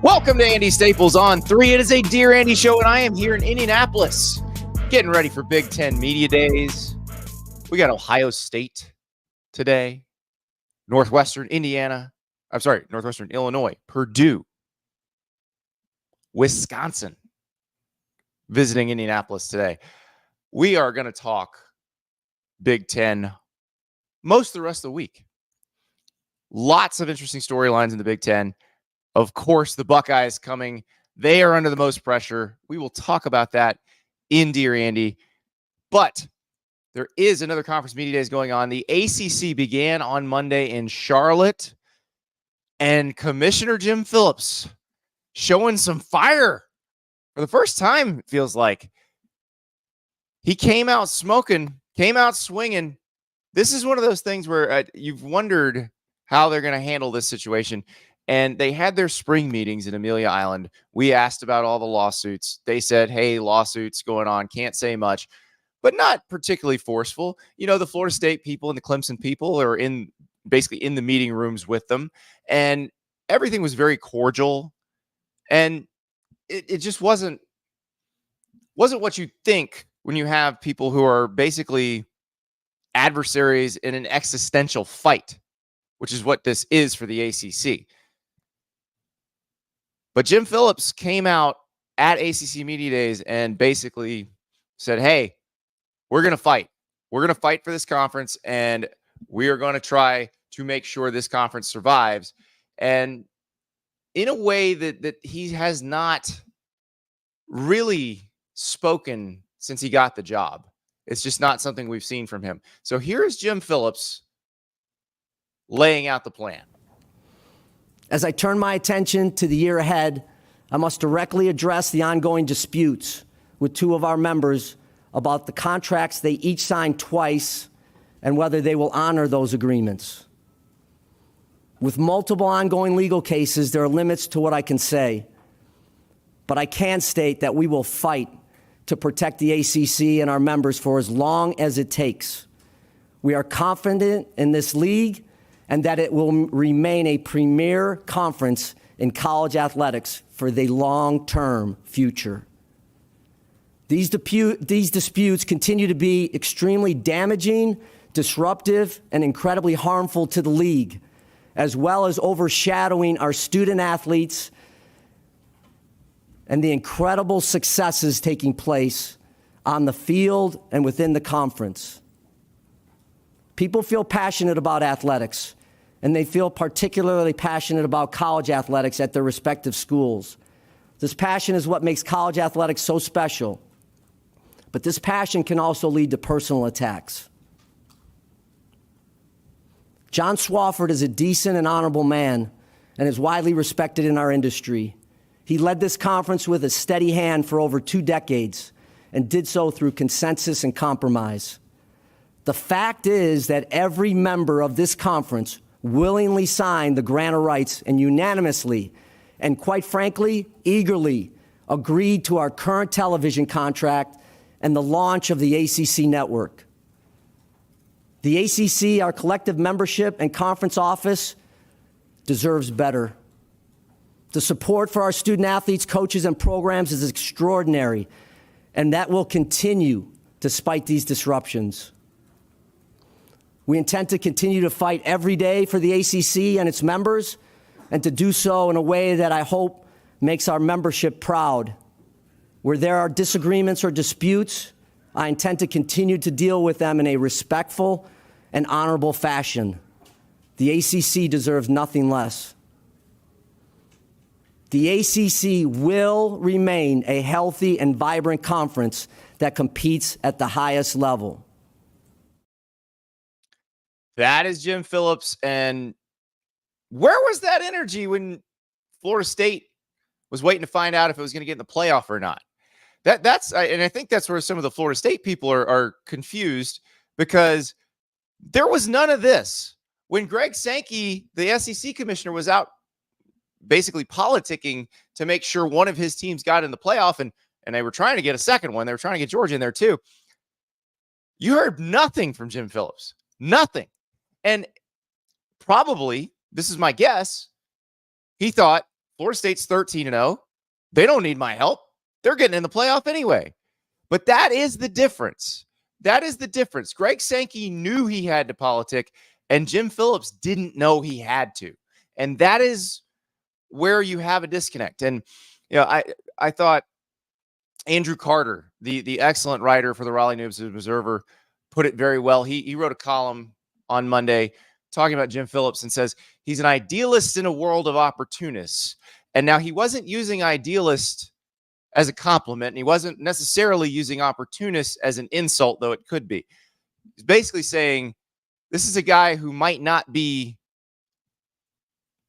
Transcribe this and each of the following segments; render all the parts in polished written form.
Welcome to Andy Staples on 3. It is a Dear Andy show, and I am here in Indianapolis getting ready for Big Ten Media Days. We got Ohio State today, Northwestern Illinois, Purdue, Wisconsin visiting Indianapolis today. We are going to talk Big Ten most of the rest of the week. Lots of interesting storylines in the Big Ten. Of course, the Buckeyes coming. They are under the most pressure. We will talk about that in Dear Andy. But there is another conference media days going on. The ACC began on Monday in Charlotte. And Commissioner Jim Phillips showing some fire for the first time, it feels like. He came out smoking, came out swinging. This is one of those things where you've wondered how they're going to handle this situation. And they had their spring meetings in Amelia Island. We asked about all the lawsuits. They said, hey, lawsuits going on. Can't say much, but not particularly forceful. You know, the Florida State people and the Clemson people are basically in the meeting rooms with them. And everything was very cordial. And it just wasn't what you think when you have people who are basically adversaries in an existential fight, which is what this is for the ACC. But Jim Phillips came out at ACC Media Days and basically said, hey, we're going to fight. We're going to fight for this conference, and we are going to try to make sure this conference survives. And in a way that he has not really spoken since he got the job. It's just not something we've seen from him. So here's Jim Phillips laying out the plan. As I turn my attention to the year ahead, I must directly address the ongoing disputes with two of our members about the contracts they each signed twice and whether they will honor those agreements. With multiple ongoing legal cases, there are limits to what I can say, but I can state that we will fight to protect the ACC and our members for as long as it takes. We are confident in this league and that it will remain a premier conference in college athletics for the long-term future. These disputes continue to be extremely damaging, disruptive, and incredibly harmful to the league, as well as overshadowing our student athletes and the incredible successes taking place on the field and within the conference. People feel passionate about athletics, and they feel particularly passionate about college athletics at their respective schools. This passion is what makes college athletics so special. But this passion can also lead to personal attacks. John Swofford is a decent and honorable man and is widely respected in our industry. He led this conference with a steady hand for over 2 decades and did so through consensus and compromise. The fact is that every member of this conference willingly signed the grant of rights and unanimously, and quite frankly, eagerly agreed to our current television contract and the launch of the ACC network. The ACC, our collective membership and conference office, deserves better. The support for our student athletes, coaches, and programs is extraordinary, and that will continue despite these disruptions. We intend to continue to fight every day for the ACC and its members, and to do so in a way that I hope makes our membership proud. Where there are disagreements or disputes, I intend to continue to deal with them in a respectful and honorable fashion. The ACC deserves nothing less. The ACC will remain a healthy and vibrant conference that competes at the highest level. That is Jim Phillips. And where was that energy when Florida State was waiting to find out if it was going to get in the playoff or not? That's and I think that's where some of the Florida State people are confused, because there was none of this when Greg Sankey, the SEC commissioner, was out basically politicking to make sure one of his teams got in the playoff, and they were trying to get a second one. They were trying to get Georgia in there too. You heard nothing from Jim Phillips. Nothing. And probably, this is my guess, he thought Florida State's 13-0. They don't need my help. They're getting in the playoff anyway. But that is the difference. That is the difference. Greg Sankey knew he had to politic, and Jim Phillips didn't know he had to. And that is where you have a disconnect. And I thought Andrew Carter, the excellent writer for the Raleigh News Observer, put it very well. He wrote a column on Monday talking about Jim Phillips and says he's an idealist in a world of opportunists. And now he wasn't using idealist as a compliment, and he wasn't necessarily using opportunist as an insult, though it could be. He's basically saying this is a guy who might not be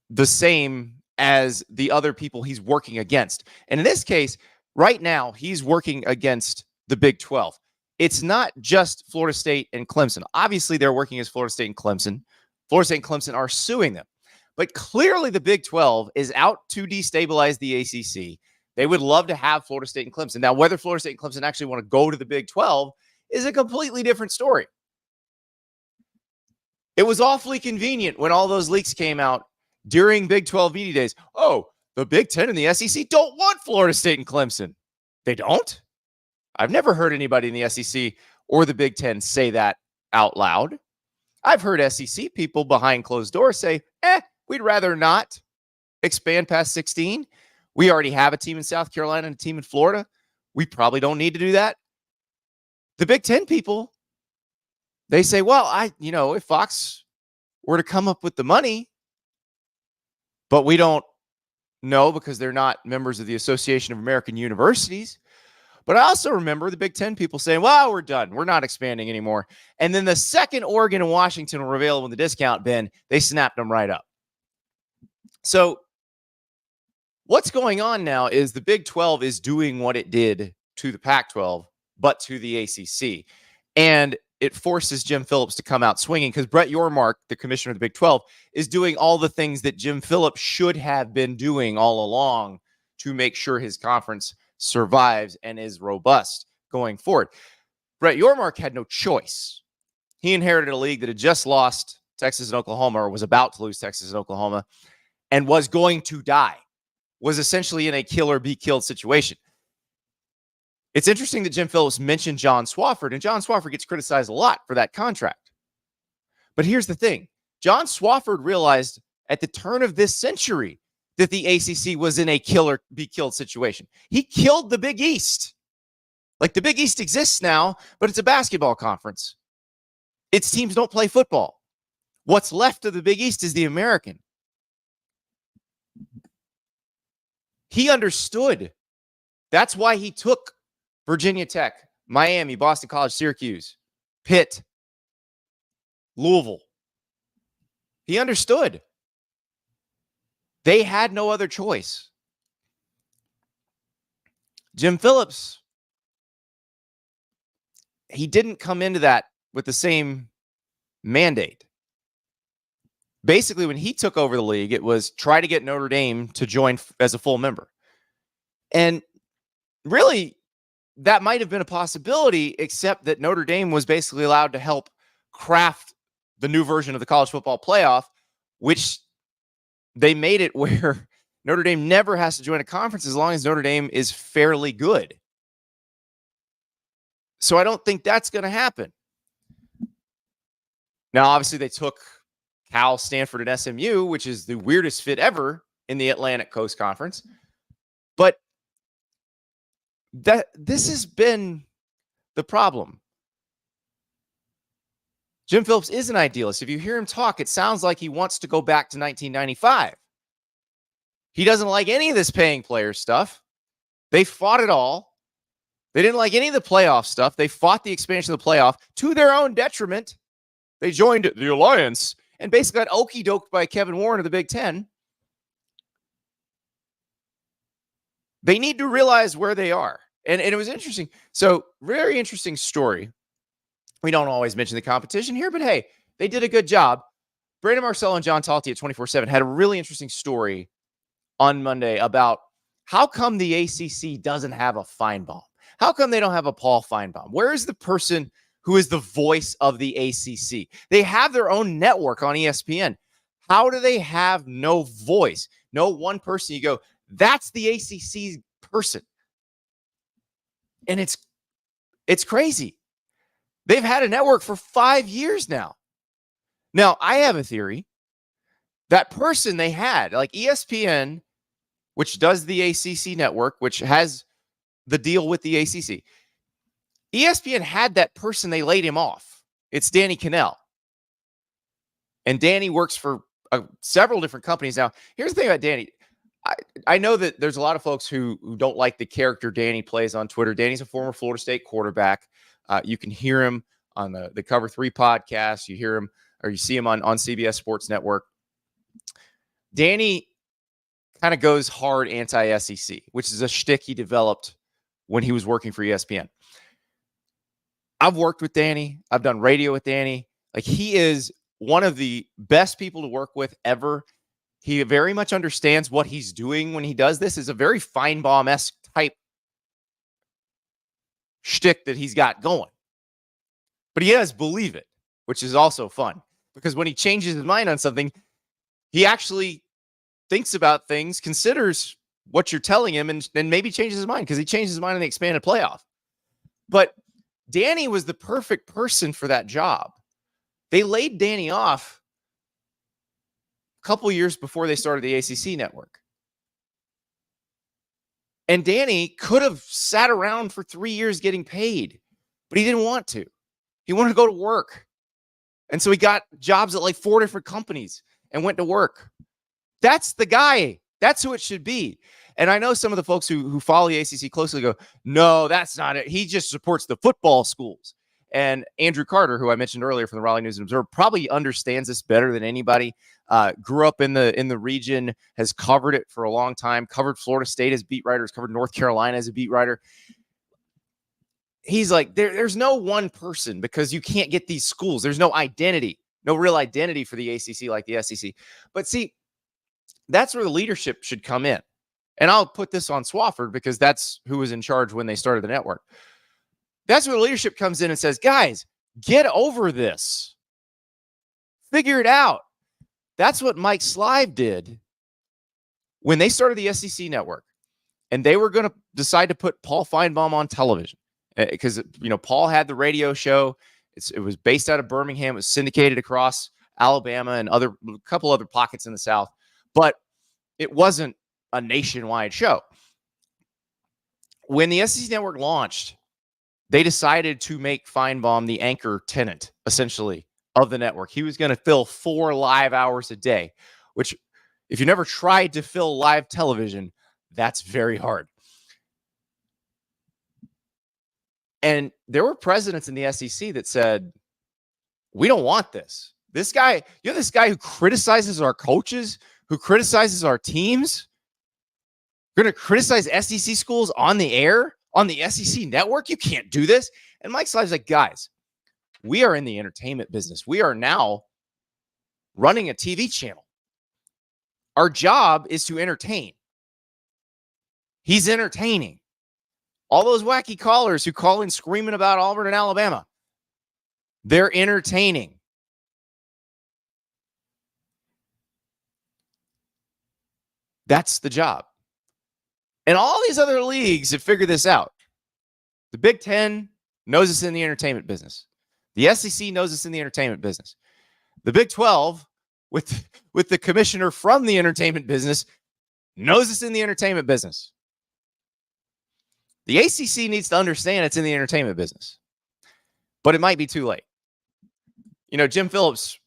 the same as the other people he's working against. And in this case, right now, he's working against the Big 12. It's not just Florida State and Clemson. Obviously, they're working as Florida State and Clemson. Florida State and Clemson are suing them. But clearly, the Big 12 is out to destabilize the ACC. They would love to have Florida State and Clemson. Now, whether Florida State and Clemson actually want to go to the Big 12 is a completely different story. It was awfully convenient when all those leaks came out during Big 12 media days. Oh, the Big 10 and the SEC don't want Florida State and Clemson. They don't? I've never heard anybody in the SEC or the Big 10 say that out loud. I've heard SEC people behind closed doors say, we'd rather not expand past 16. We already have a team in South Carolina and a team in Florida. We probably don't need to do that. The Big 10 people, they say, well, if Fox were to come up with the money, but we don't know because they're not members of the Association of American Universities. But I also remember the Big 10 people saying, well, we're done. We're not expanding anymore. And then the second Oregon and Washington were available in the discount bin, they snapped them right up. So what's going on now is the Big 12 is doing what it did to the Pac-12, but to the ACC. And it forces Jim Phillips to come out swinging because Brett Yormark, the commissioner of the Big 12, is doing all the things that Jim Phillips should have been doing all along to make sure his conference survives and is robust going forward. Brett Yormark had no choice. He inherited a league that had just lost Texas and Oklahoma, or was about to lose Texas and Oklahoma, and was going to die, was essentially in a kill or be killed situation. It's interesting that Jim Phillips mentioned John Swofford, and John Swofford gets criticized a lot for that contract. But here's the thing. John Swofford realized at the turn of this century that the ACC was in a kill or be killed situation. He killed the Big East. Like, the Big East exists now, but it's a basketball conference. Its teams don't play football. What's left of the Big East is the American. He understood. That's why he took Virginia Tech, Miami, Boston College, Syracuse, Pitt, Louisville. He understood. They had no other choice. Jim Phillips, he didn't come into that with the same mandate. Basically, when he took over the league, it was try to get Notre Dame to join as a full member. And really, that might have been a possibility, except that Notre Dame was basically allowed to help craft the new version of the college football playoff, which they made it where Notre Dame never has to join a conference as long as Notre Dame is fairly good. So I don't think that's going to happen. Now, obviously, they took Cal, Stanford, and SMU, which is the weirdest fit ever in the Atlantic Coast Conference. But this has been the problem. Jim Phillips is an idealist. If you hear him talk, it sounds like he wants to go back to 1995. He doesn't like any of this paying player stuff. They fought it all. They didn't like any of the playoff stuff. They fought the expansion of the playoff to their own detriment. They joined the alliance and basically got okey-doked by Kevin Warren of the Big Ten. They need to realize where they are. And it was interesting. So, very interesting story. We don't always mention the competition here, but hey, they did a good job. Brandon Marcel and John Talty at 24/7 had a really interesting story on Monday about how come the ACC doesn't have a Feinbaum? How come they don't have a Paul Feinbaum? Where is the person who is the voice of the ACC? They have their own network on ESPN. How do they have no voice? No one person you go, that's the ACC's person. And it's crazy. They've had a network for 5 years now. Now, I have a theory. That person they had, like ESPN, which does the ACC network, which has the deal with the ACC. ESPN had that person, they laid him off. It's Danny Cannell. And Danny works for several different companies now. Here's the thing about Danny. I know that there's a lot of folks who don't like the character Danny plays on Twitter. Danny's a former Florida State quarterback. You can hear him on the Cover 3 podcast. You hear him or you see him on CBS Sports Network. Danny kind of goes hard anti-SEC, which is a shtick he developed when he was working for ESPN. I've worked with Danny. I've done radio with Danny. Like, he is one of the best people to work with ever. He very much understands what he's doing when he does this. Is a very Feinbaum-esque type shtick that he's got going. But he does believe it, which is also fun. Because when he changes his mind on something, he actually thinks about things, considers what you're telling him, and maybe changes his mind, because he changed his mind in the expanded playoff. But Danny was the perfect person for that job. They laid Danny off a couple years before they started the ACC network. And Danny could have sat around for 3 years getting paid, but he didn't want to. He wanted to go to work. And so he got jobs at like 4 different companies and went to work. That's the guy. That's who it should be. And I know some of the folks who follow the ACC closely go, no, that's not it. He just supports the football schools. And Andrew Carter, who I mentioned earlier from the Raleigh News and Observer, probably understands this better than anybody. Grew up in the region, has covered it for a long time, covered Florida State as beat writers, covered North Carolina as a beat writer. He's like, there's no one person, because you can't get these schools. There's no identity, no real identity for the ACC like the SEC. But see, that's where the leadership should come in. And I'll put this on Swofford because that's who was in charge when they started the network. That's where the leadership comes in and says, guys, get over this. Figure it out. That's what Mike Slive did when they started the SEC network. And they were going to decide to put Paul Feinbaum on television because, Paul had the radio show. It was based out of Birmingham. It was syndicated across Alabama and a couple other pockets in the South. But it wasn't a nationwide show. When the SEC network launched, they decided to make Feinbaum the anchor tenant, essentially, of the network. He was going to fill 4 live hours a day, which, if you never tried to fill live television, that's very hard. And there were presidents in the SEC that said, we don't want this. This guy, this guy who criticizes our coaches, who criticizes our teams, you're going to criticize SEC schools on the air, on the SEC network? You can't do this. And Mike Slive's like, guys, we are in the entertainment business. We are now running a TV channel. Our job is to entertain. He's entertaining. All those wacky callers who call in screaming about Auburn and Alabama, they're entertaining. That's the job. And all these other leagues have figured this out. The Big Ten knows it's in the entertainment business. The SEC knows it's in the entertainment business. The Big 12, with the commissioner from the entertainment business, knows it's in the entertainment business. The ACC needs to understand it's in the entertainment business. But it might be too late. Jim Phillips,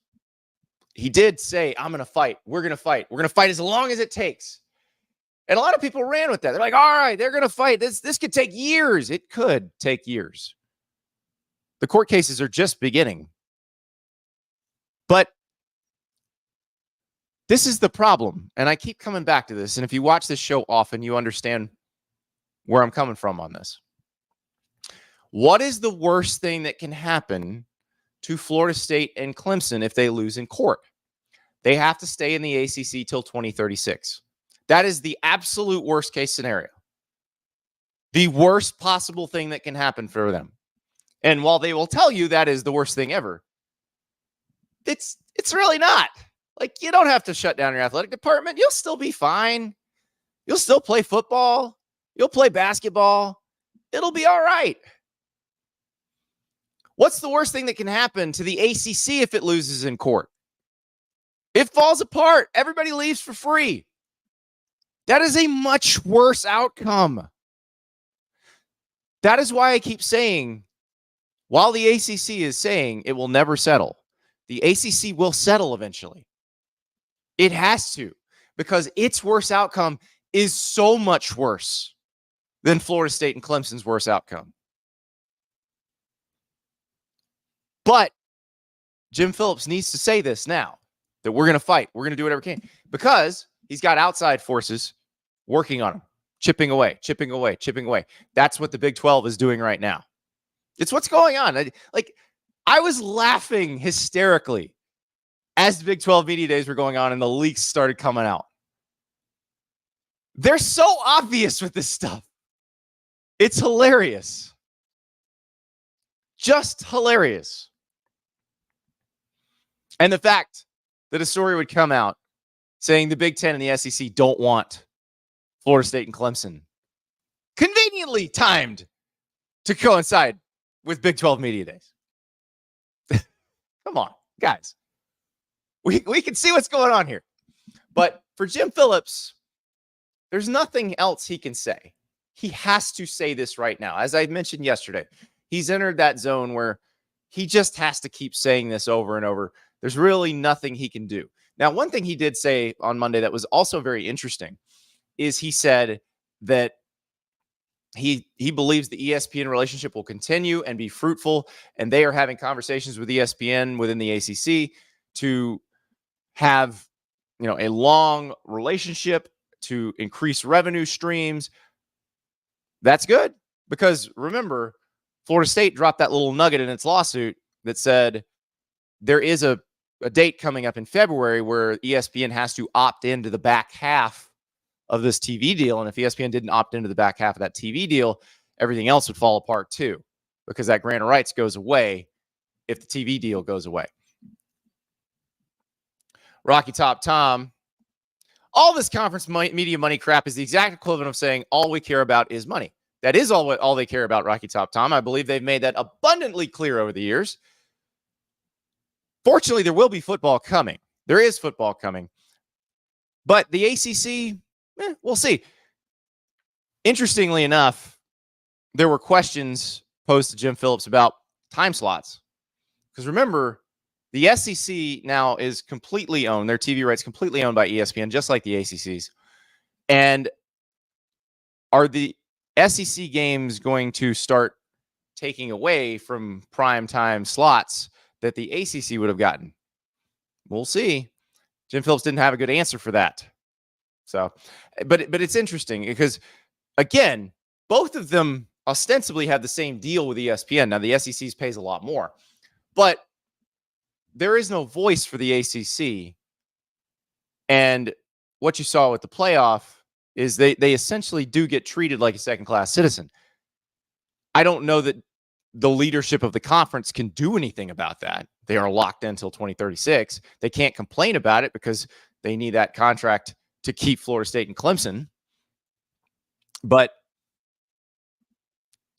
he did say, I'm going to fight. We're going to fight. We're going to fight as long as it takes. And a lot of people ran with that. They're like, all right, they're going to fight. This could take years. It could take years. The court cases are just beginning. But this is the problem. And I keep coming back to this. And if you watch this show often, you understand where I'm coming from on this. What is the worst thing that can happen to Florida State and Clemson if they lose in court? They have to stay in the ACC till 2036. That is the absolute worst case scenario. The worst possible thing that can happen for them. And while they will tell you that is the worst thing ever, it's really not. Like, you don't have to shut down your athletic department. You'll still be fine. You'll still play football. You'll play basketball. It'll be all right. What's the worst thing that can happen to the ACC if it loses in court? It falls apart. Everybody leaves for free. That is a much worse outcome. That is why I keep saying, while the ACC is saying it will never settle, the ACC will settle eventually. It has to, because its worst outcome is so much worse than Florida State and Clemson's worst outcome. But Jim Phillips needs to say this now, that we're going to fight. We're going to do whatever we can, because he's got outside forces working on him, chipping away. That's what the Big 12 is doing right now. It's what's going on. I was laughing hysterically as the Big 12 media days were going on and the leaks started coming out. They're so obvious with this stuff. It's hilarious. Just hilarious. And the fact that a story would come out saying the Big Ten and the SEC don't want Florida State and Clemson, conveniently timed to coincide with Big 12 media days. Come on, guys. We can see what's going on here. But for Jim Phillips, there's nothing else he can say. He has to say this right now. As I mentioned yesterday, he's entered that zone where he just has to keep saying this over and over. There's really nothing he can do. Now, one thing he did say on Monday that was also very interesting is he said that he believes the ESPN relationship will continue and be fruitful, and they are having conversations with ESPN within the ACC to have, a long relationship to increase revenue streams. That's good, because remember, Florida State dropped that little nugget in its lawsuit that said there is a date coming up in February where ESPN has to opt into the back half of this TV deal. And if ESPN didn't opt into the back half of that TV deal, everything else would fall apart too, because that grant of rights goes away if the TV deal goes away. Rocky Top Tom, all this conference media money crap is the exact equivalent of saying all we care about is money. That is all they care about, Rocky Top Tom. I believe they've made that abundantly clear over the years. Fortunately, there will be football coming. There is football coming. But the ACC, we'll see. Interestingly enough, there were questions posed to Jim Phillips about time slots. Because remember, the SEC now is completely owned. Their TV rights completely owned by ESPN, just like the ACC's. And are the SEC games going to start taking away from primetime slots that the ACC would have gotten? We'll see. Jim Phillips didn't have a good answer for that. So, but it's interesting because, again, both of them ostensibly have the same deal with ESPN. Now, the SEC's pays a lot more, but there is no voice for the ACC. And what you saw with the playoff is they essentially do get treated like a second-class citizen. I don't know that the leadership of the conference can do anything about that. They are locked in until 2036. They can't complain about it because they need that contract to keep Florida State and Clemson. But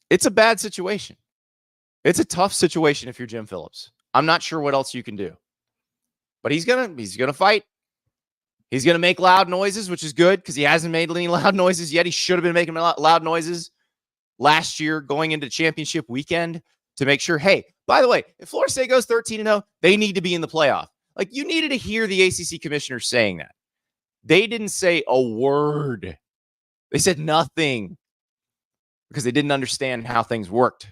it's a bad situation. It's a tough situation if you're Jim Phillips. I'm not sure what else you can do. But he's gonna fight. He's gonna make loud noises, which is good because he hasn't made any loud noises yet. He should have been making loud noises last year going into championship weekend to make sure, hey, by the way, if Florida State goes 13-0, they need to be in the playoff. Like, you needed to hear the ACC commissioners saying that. They didn't say a word. They said nothing because they didn't understand how things worked.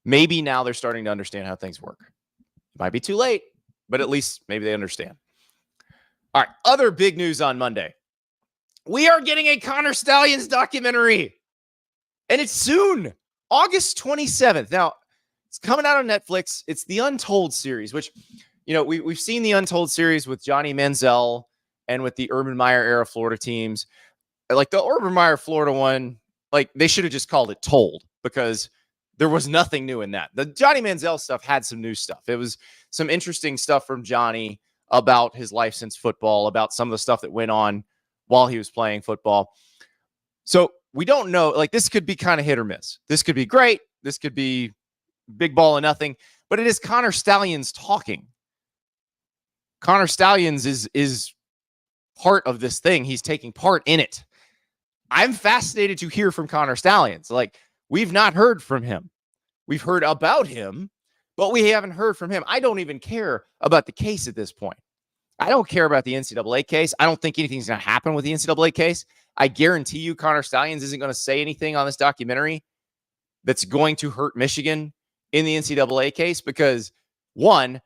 Maybe now they're starting to understand how things work. It might be too late, but at least maybe they understand. All right, other big news on Monday. We are getting a Connor Stalions documentary, and it's soon, August 27th. Now, it's coming out on Netflix. It's the UNTOLD series, which, we've seen the UNTOLD series with Johnny Manziel and with the Urban Meyer-era Florida teams. Like the Urban Meyer Florida one, like they should have just called it Told, because there was nothing new in that. The Johnny Manziel stuff had some new stuff. It was some interesting stuff from Johnny about his life since football, about some of the stuff that went on while he was playing football. So we don't know, like, this could be kind of hit or miss. This could be great. This could be big ball of nothing, but it is Connor Stalions talking. Connor Stalions is part of this thing. He's taking part in it. I'm fascinated to hear from Connor Stalions. Like, we've not heard from him. We've heard about him, but we haven't heard from him. I don't even care about the case at this point. I don't care about the NCAA case. I don't think anything's going to happen with the NCAA case. I guarantee you Connor Stalions isn't going to say anything on this documentary that's going to hurt Michigan in the NCAA case because, one,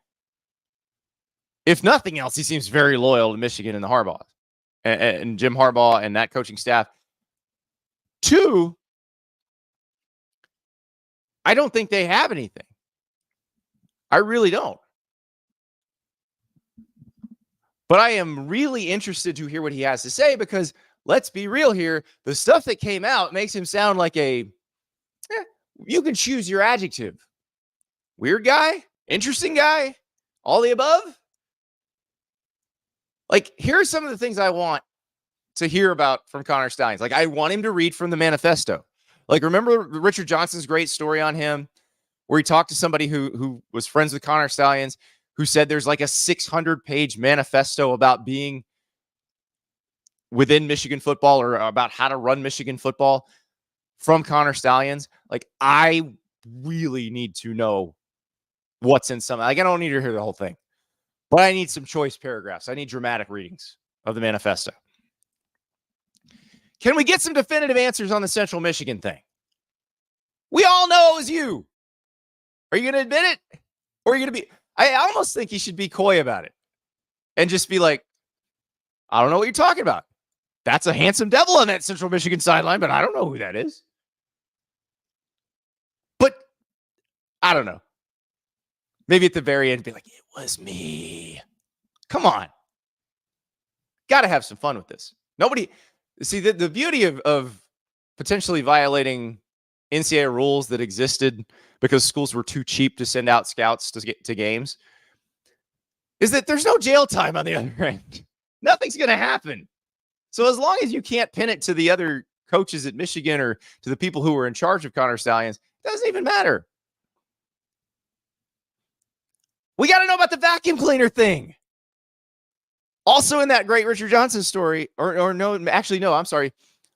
if nothing else, he seems very loyal to Michigan and the Harbaugh and Jim Harbaugh and that coaching staff. Two, I don't think they have anything. I really don't. But I am really interested to hear what he has to say because let's be real here. The stuff that came out makes him sound like you can choose your adjective. Weird guy, interesting guy, all the above. Like, here are some of the things I want to hear about from Connor Stalions. Like, I want him to read from the manifesto. Like, remember Richard Johnson's great story on him where he talked to somebody who was friends with Connor Stalions who said there's like a 600-page manifesto about being within Michigan football or about how to run Michigan football from Connor Stalions. Like, I really need to know what's in some. Like, I don't need to hear the whole thing, but I need some choice paragraphs. I need dramatic readings of the manifesto. Can we get some definitive answers on the Central Michigan thing? We all know it was you. Are you going to admit it? Or are you going to be... I almost think he should be coy about it and just be like, I don't know what you're talking about. That's a handsome devil on that Central Michigan sideline, but I don't know who that is. But I don't know. Maybe at the very end, be like, it was me. Come on. Got to have some fun with this. Nobody... See, the beauty of potentially violating NCAA rules that existed because schools were too cheap to send out scouts to get to games is that there's no jail time on the other end. Nothing's going to happen. So as long as you can't pin it to the other coaches at Michigan or to the people who were in charge of Connor Stalions, it doesn't even matter. We got to know about the vacuum cleaner thing. Also in that great Richard Johnson story, or no, actually, no, I'm sorry.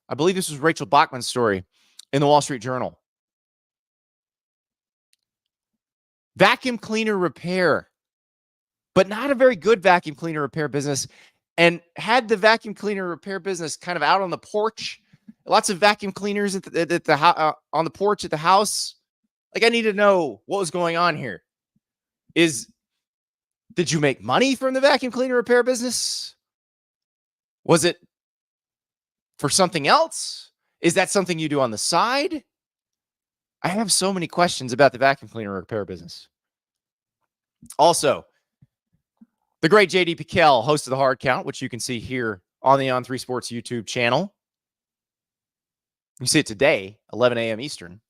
I believe this was Rachel Bachman's story in the Wall Street Journal. Vacuum cleaner repair, but not a very good vacuum cleaner repair business. And had the vacuum cleaner repair business kind of out on the porch, lots of vacuum cleaners on the porch at the house. Like, I need to know what was going on here. Did you make money from the vacuum cleaner repair business? Was it for something else? Is that something you do on the side? I have so many questions about the vacuum cleaner repair business. Also, the great JD Piquel, host of the Hard Count, which you can see here on the On3 Sports YouTube channel. You see it today, 11 a.m. Eastern.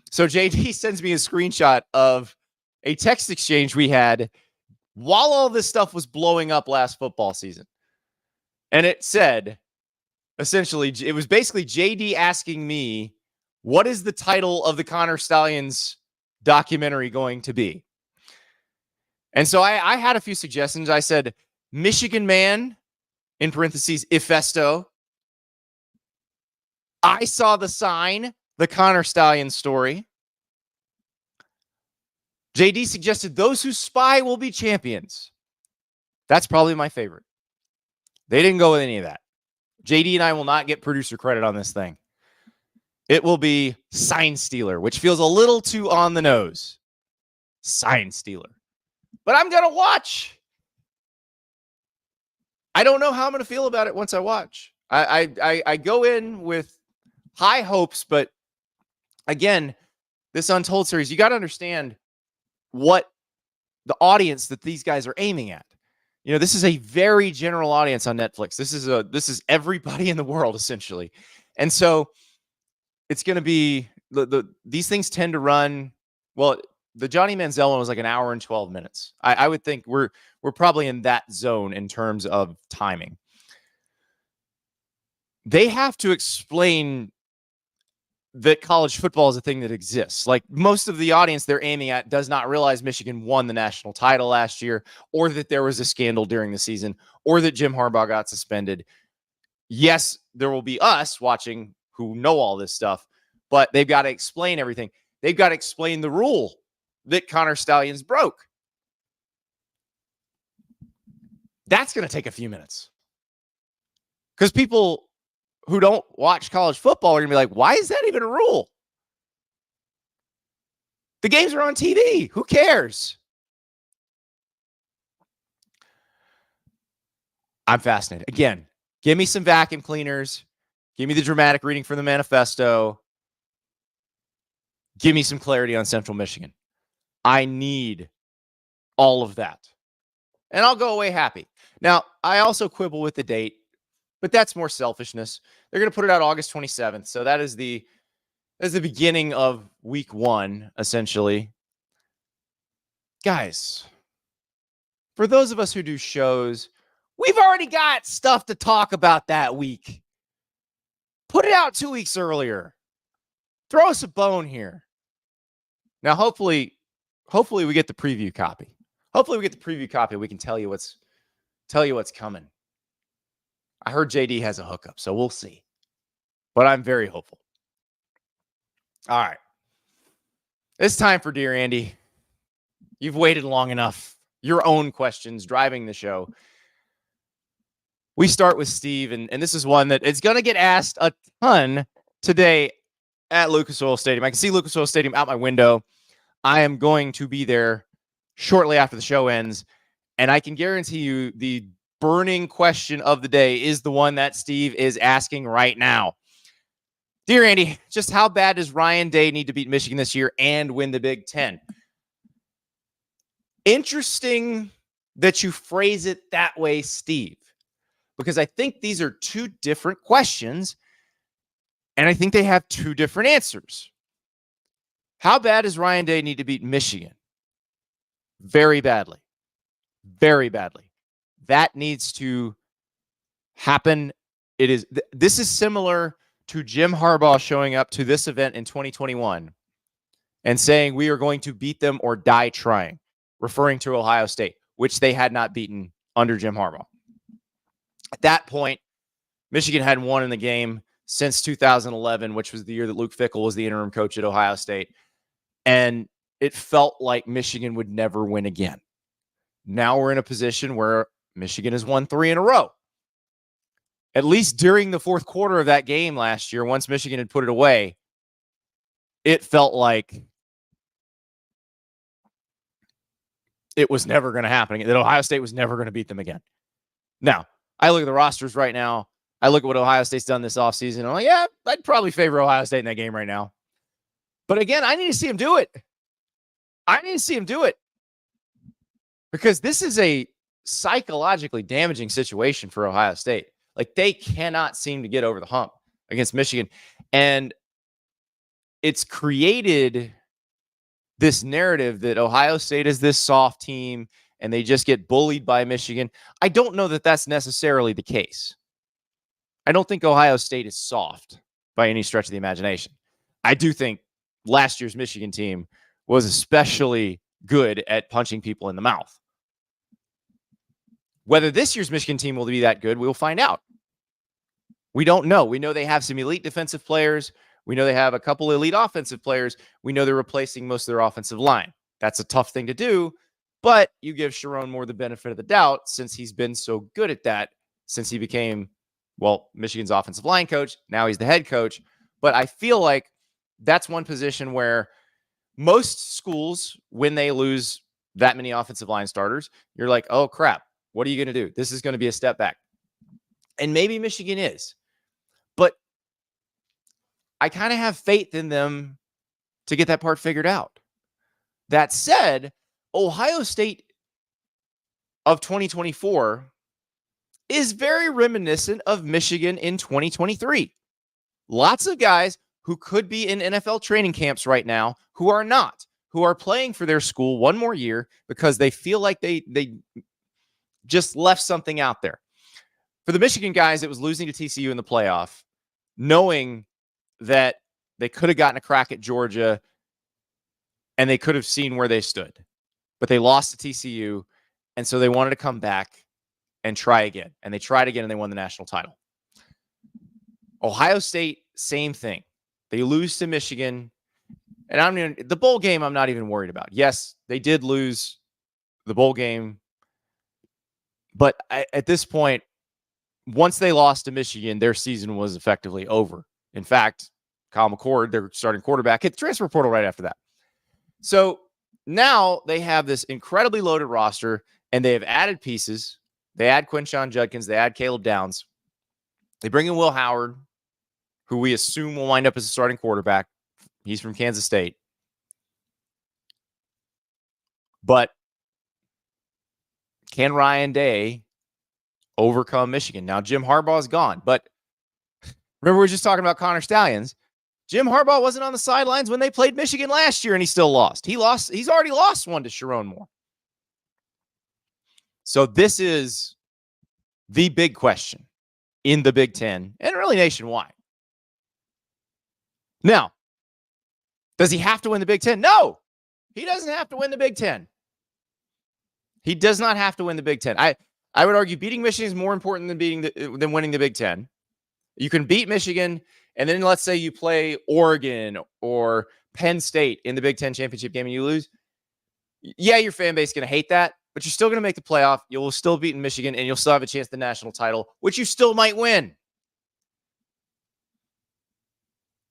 So JD sends me a screenshot of a text exchange we had while all this stuff was blowing up last football season. And it said, essentially, it was basically JD asking me, what is the title of the Connor Stalions documentary going to be? And so I had a few suggestions. I said, Michigan Man, in parentheses, Ifesto. I Saw the Sign, the Connor Stalions story. JD suggested Those Who Spy Will Be Champions. That's probably my favorite. They didn't go with any of that. JD and I will not get producer credit on this thing. It will be Sign Stealer, which feels a little too on the nose. Sign Stealer. But I'm going to watch. I don't know how I'm going to feel about it once I watch. I go in with high hopes, but again, this Untold series, you got to understand what the audience that these guys are aiming at. You know, this is a very general audience on Netflix. This is everybody in the world, essentially. And so it's going to be these things tend to run, well, the Johnny Manziel one was like an hour and 12 minutes. I would think we're probably in that zone in terms of timing. They have to explain that college football is a thing that exists. Like, most of the audience they're aiming at does not realize Michigan won the national title last year, or that there was a scandal during the season, or that Jim Harbaugh got suspended. Yes, there will be us watching who know all this stuff, but they've got to explain everything. They've got to explain the rule that Connor Stalions broke. That's going to take a few minutes. Because people who don't watch college football are going to be like, why is that even a rule? The games are on TV. Who cares? I'm fascinated. Again, give me some vacuum cleaners. Give me the dramatic reading from the manifesto. Give me some clarity on Central Michigan. I need all of that. And I'll go away happy. Now, I also quibble with the date, but that's more selfishness. They're going to put it out August 27th. So that is the beginning of week 1, essentially. Guys, for those of us who do shows, we've already got stuff to talk about that week. Put it out 2 weeks earlier. Throw us a bone here. Now, hopefully we get the preview copy. Hopefully we get the preview copy. We can tell you what's coming. I heard JD has a hookup, so we'll see. But I'm very hopeful. All right. It's time for Dear Andy. You've waited long enough. Your own questions driving the show. We start with Steve, and this is one that it's going to get asked a ton today at Lucas Oil Stadium. I can see Lucas Oil Stadium out my window. I am going to be there shortly after the show ends, and I can guarantee you the burning question of the day is the one that Steve is asking right now. Dear Andy, just how bad does Ryan Day need to beat Michigan this year and win the Big Ten? Interesting that you phrase it that way, Steve, because I think these are two different questions, and I think they have two different answers. How bad does Ryan Day need to beat Michigan? Very badly. Very badly. That needs to happen. This is similar to Jim Harbaugh showing up to this event in 2021 and saying we are going to beat them or die trying, referring to Ohio State, which they had not beaten under Jim Harbaugh. At that point, Michigan hadn't won in the game since 2011, which was the year that Luke Fickell was the interim coach at Ohio State. And it felt like Michigan would never win again. Now we're in a position where Michigan has won 3 in a row. At least during the fourth quarter of that game last year, once Michigan had put it away, it felt like it was never going to happen, that Ohio State was never going to beat them again. Now, I look at the rosters right now. I look at what Ohio State's done this offseason. I'm like, yeah, I'd probably favor Ohio State in that game right now. But again, I need to see him do it. Because this is a psychologically damaging situation for Ohio State. Like, they cannot seem to get over the hump against Michigan. And it's created this narrative that Ohio State is this soft team and they just get bullied by Michigan. I don't know that that's necessarily the case. I don't think Ohio State is soft by any stretch of the imagination. I do think last year's Michigan team was especially good at punching people in the mouth. Whether this year's Michigan team will be that good, we will find out. We don't know. We know they have some elite defensive players. We know they have a couple elite offensive players. We know they're replacing most of their offensive line. That's a tough thing to do, but you give Sharon Moore the benefit of the doubt since he's been so good at that since he became, Michigan's offensive line coach. Now he's the head coach. But I feel like that's one position where most schools, when they lose that many offensive line starters, you're like, oh, crap. What are you going to do? This is going to be a step back. And maybe Michigan is. But I kind of have faith in them to get that part figured out. That said, Ohio State of 2024 is very reminiscent of Michigan in 2023. Lots of guys who could be in NFL training camps right now who are not, who are playing for their school one more year because they feel like they just left something out there. For the Michigan guys, it was losing to TCU in the playoff, knowing that they could have gotten a crack at Georgia and they could have seen where they stood. But they lost to TCU, and so they wanted to come back and try again. And they tried again, and they won the national title. Ohio State, same thing. They lose to Michigan. And the bowl game, I'm not even worried about. Yes, they did lose the bowl game. But at this point, once they lost to Michigan, their season was effectively over. In fact, Kyle McCord, their starting quarterback, hit the transfer portal right after that. So now they have this incredibly loaded roster, and they have added pieces. They add Quinshon Judkins. They add Caleb Downs. They bring in Will Howard, who we assume will wind up as a starting quarterback. He's from Kansas State. But can Ryan Day overcome Michigan? Now, Jim Harbaugh is gone. But remember, we were just talking about Connor Stalions. Jim Harbaugh wasn't on the sidelines when they played Michigan last year, and he still lost. He's already lost one to Sharon Moore. So this is the big question in the Big Ten and really nationwide. Now, does he have to win the Big Ten? No, he doesn't have to win the Big Ten. He does not have to win the Big Ten. I would argue beating Michigan is more important than winning the Big Ten. You can beat Michigan, and then let's say you play Oregon or Penn State in the Big Ten championship game and you lose. Yeah, your fan base is going to hate that, but you're still going to make the playoff. You'll still beat Michigan, and you'll still have a chance at the national title, which you still might win.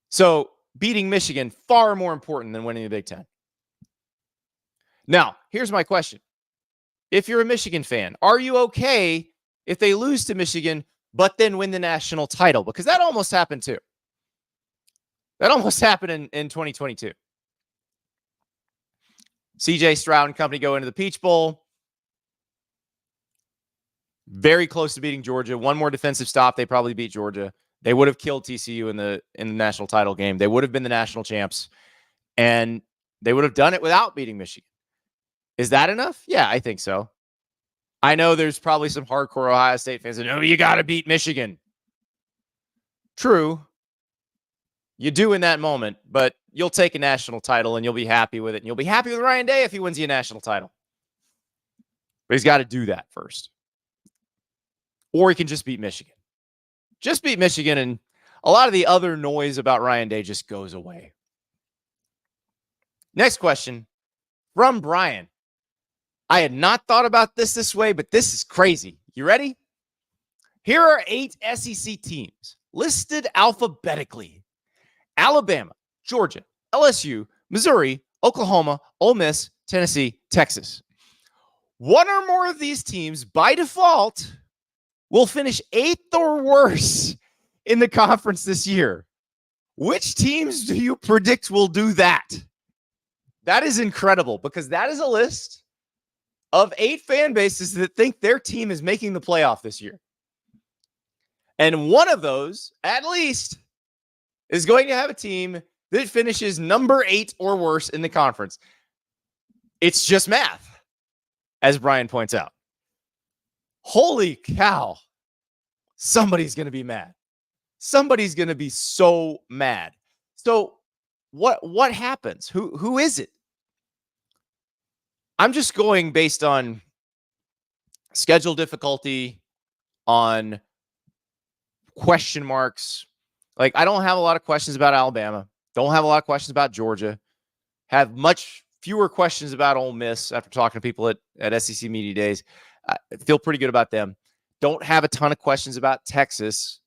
So beating Michigan, far more important than winning the Big Ten. Now, here's my question. If you're a Michigan fan, are you okay if they lose to Michigan but then win the national title? Because that almost happened too. That almost happened in 2022. CJ Stroud and company go into the Peach Bowl. Very close to beating Georgia. One more defensive stop, they probably beat Georgia. They would have killed TCU in the national title game. They would have been the national champs. And they would have done it without beating Michigan. Is that enough? Yeah, I think so. I know there's probably some hardcore Ohio State fans that know you got to beat Michigan. True. You do in that moment, but you'll take a national title and you'll be happy with it. And you'll be happy with Ryan Day if he wins you a national title. But he's got to do that first. Or he can just beat Michigan. Just beat Michigan, and a lot of the other noise about Ryan Day just goes away. Next question from Brian. I had not thought about this way, but this is crazy. You ready? Here are 8 SEC teams listed alphabetically. Alabama, Georgia, LSU, Missouri, Oklahoma, Ole Miss, Tennessee, Texas. One or more of these teams, by default, will finish 8th or worse in the conference this year. Which teams do you predict will do that? That is incredible, because that is a list of 8 fan bases that think their team is making the playoff this year. And one of those, at least, is going to have a team that finishes number 8 or worse in the conference. It's just math, as Brian points out. Holy cow. Somebody's going to be mad. Somebody's going to be so mad. So what happens? Who is it? I'm just going based on schedule difficulty, on question marks. Like, I don't have a lot of questions about Alabama. Don't have a lot of questions about Georgia. Have much fewer questions about Ole Miss after talking to people at SEC Media Days. I feel pretty good about them. Don't have a ton of questions about Texas.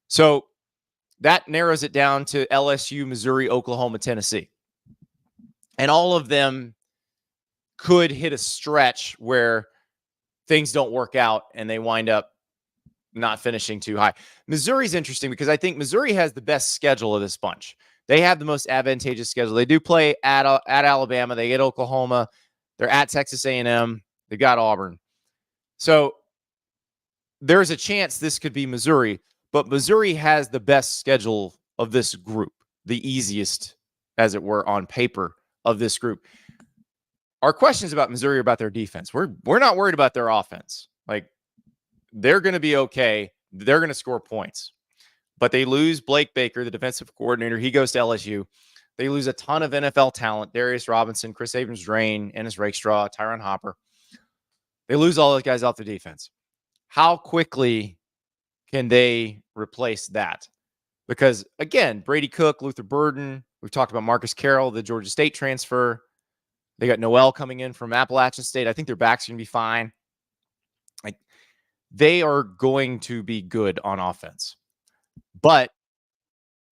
So that narrows it down to LSU, Missouri, Oklahoma, Tennessee. And all of them could hit a stretch where things don't work out and they wind up not finishing too high. Missouri's interesting because I think Missouri has the best schedule of this bunch. They have the most advantageous schedule. They do play at Alabama. They get Oklahoma. They're at Texas A&M. They got Auburn. So there's a chance this could be Missouri, but Missouri has the best schedule of this group. the easiest, as it were, on paper of this group. Our questions about Missouri are about their defense. We're not worried about their offense. Like, they're going to be okay. They're going to score points. But they lose Blake Baker, the defensive coordinator. He goes to LSU. They lose a ton of NFL talent. Darius Robinson, Chris Abrams-Drain, Ennis Rakestraw, Tyron Hopper. They lose all those guys off the defense. How quickly can they replace that? Because, again, Brady Cook, Luther Burden, we've talked about Marcus Carroll, the Georgia State transfer. They got Noel coming in from Appalachian State. I think their back's going to be fine. Like, they are going to be good on offense. But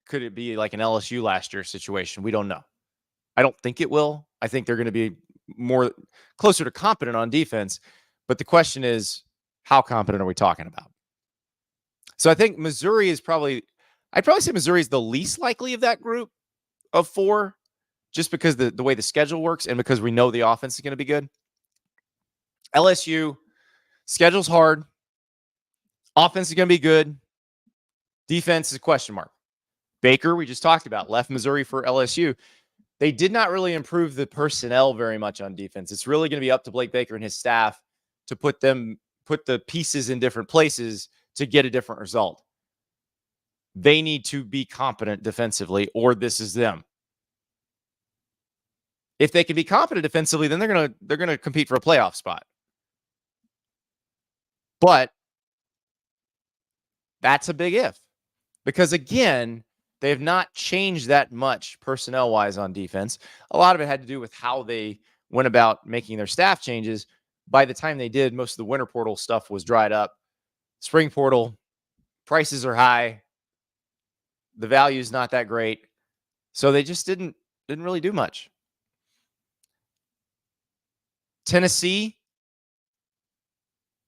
could it be like an LSU last year situation? We don't know. I don't think it will. I think they're going to be more closer to competent on defense. But the question is, how competent are we talking about? So I think Missouri is I'd probably say Missouri is the least likely of that group of four, just because the way the schedule works and because we know the offense is going to be good. LSU, schedule's hard. Offense is going to be good. Defense is a question mark. Baker, we just talked about, left Missouri for LSU. They did not really improve the personnel very much on defense. It's really going to be up to Blake Baker and his staff to put the pieces in different places to get a different result. They need to be competent defensively, or this is them. If they can be competent defensively, then they're gonna compete for a playoff spot. But that's a big if, because again, they have not changed that much personnel-wise on defense. A lot of it had to do with how they went about making their staff changes. By the time they did, most of the winter portal stuff was dried up. Spring portal, prices are high. The value is not that great. So they just didn't really do much. Tennessee,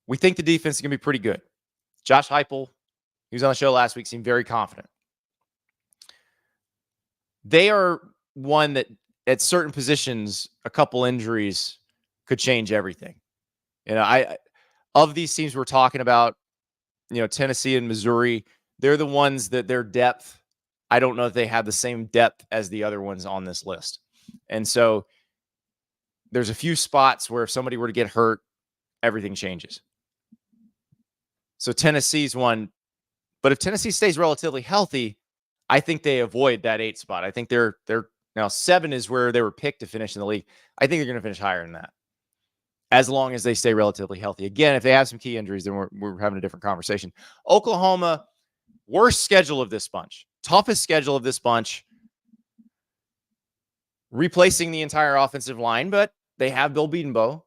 we think the defense is going to be pretty good. Josh Heupel, he was on the show last week, seemed very confident. They are one that at certain positions, a couple injuries could change everything. Of these teams we're talking about, Tennessee and Missouri, they're the ones that their depth, I don't know if they have the same depth as the other ones on this list. And so there's a few spots where if somebody were to get hurt, everything changes. So Tennessee's one, but if Tennessee stays relatively healthy, I think they avoid that 8 spot. I think they're now 7 is where they were picked to finish in the league. I think they're going to finish higher than that, as long as they stay relatively healthy. Again, if they have some key injuries, then we're having a different conversation. Oklahoma, worst schedule of this bunch, toughest schedule of this bunch, replacing the entire offensive line, but they have Bill Bedenbaugh,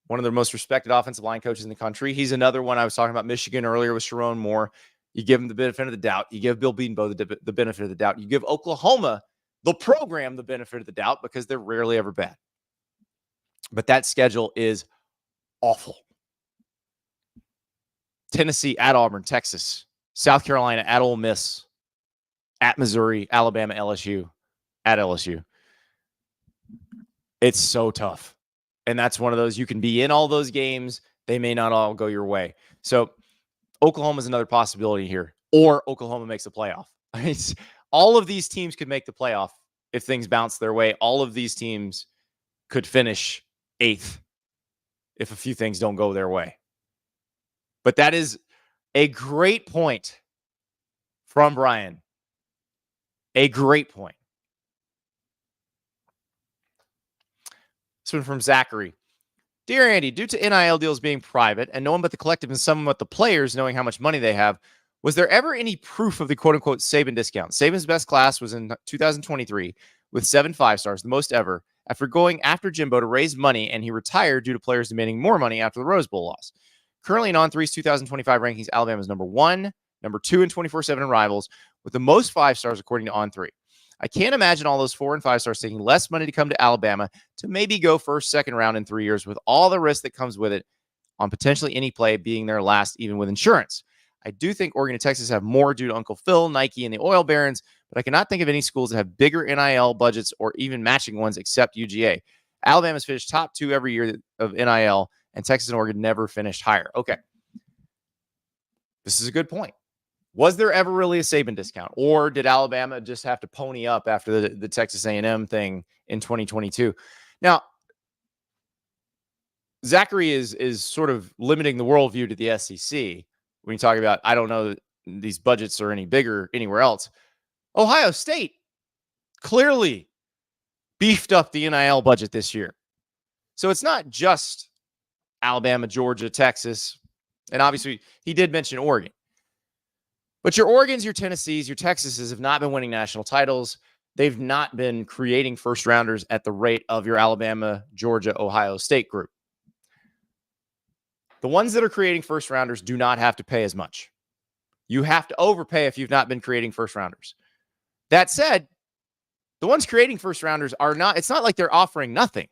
one of their most respected offensive line coaches in the country. He's another one. I was talking about Michigan earlier with Sharon Moore. You give him the benefit of the doubt. You give Bill Bedenbaugh the benefit of the doubt. You give Oklahoma, the program, the benefit of the doubt, because they're rarely ever bad. But that schedule is awful. Tennessee at Auburn, Texas, South Carolina at Ole Miss, at Missouri, Alabama, LSU, at LSU. It's so tough. And that's one of those, you can be in all those games. They may not all go your way. So Oklahoma is another possibility here, or Oklahoma makes a playoff. All of these teams could make the playoff if things bounce their way. All of these teams could finish 8th if a few things don't go their way. But that is a great point from Brian. A great point. This one from Zachary. Dear Andy, due to NIL deals being private and no one but the collective and some but the players knowing how much money they have, was there ever any proof of the quote-unquote Saban discount? Saban's best class was in 2023 with 7 5-stars, the most ever, after going after Jimbo to raise money, and he retired due to players demanding more money after the Rose Bowl loss. Currently in On3's 2025 rankings, Alabama is number 1, number 2 in 24/7 in rivals, with the most 5-stars according to On3. I can't imagine all those 4 and 5 stars taking less money to come to Alabama to maybe go first, second round in 3 years with all the risk that comes with it on potentially any play being their last, even with insurance. I do think Oregon and Texas have more due to Uncle Phil, Nike, and the oil barons, but I cannot think of any schools that have bigger NIL budgets or even matching ones except UGA. Alabama's finished top 2 every year of NIL, and Texas and Oregon never finished higher. Okay. This is a good point. Was there ever really a Saban discount, or did Alabama just have to pony up after the Texas A&M thing in 2022? Now, Zachary is sort of limiting the worldview to the SEC when you talk about, I don't know that these budgets are any bigger anywhere else. Ohio State clearly beefed up the NIL budget this year. So it's not just Alabama, Georgia, Texas, and obviously he did mention Oregon. But your Oregons, your Tennessees, your Texases have not been winning national titles. They've not been creating first rounders at the rate of your Alabama, Georgia, Ohio State group. The ones that are creating first rounders do not have to pay as much. You have to overpay if you've not been creating first rounders. That said, the ones creating first rounders are not, it's not like they're offering nothing.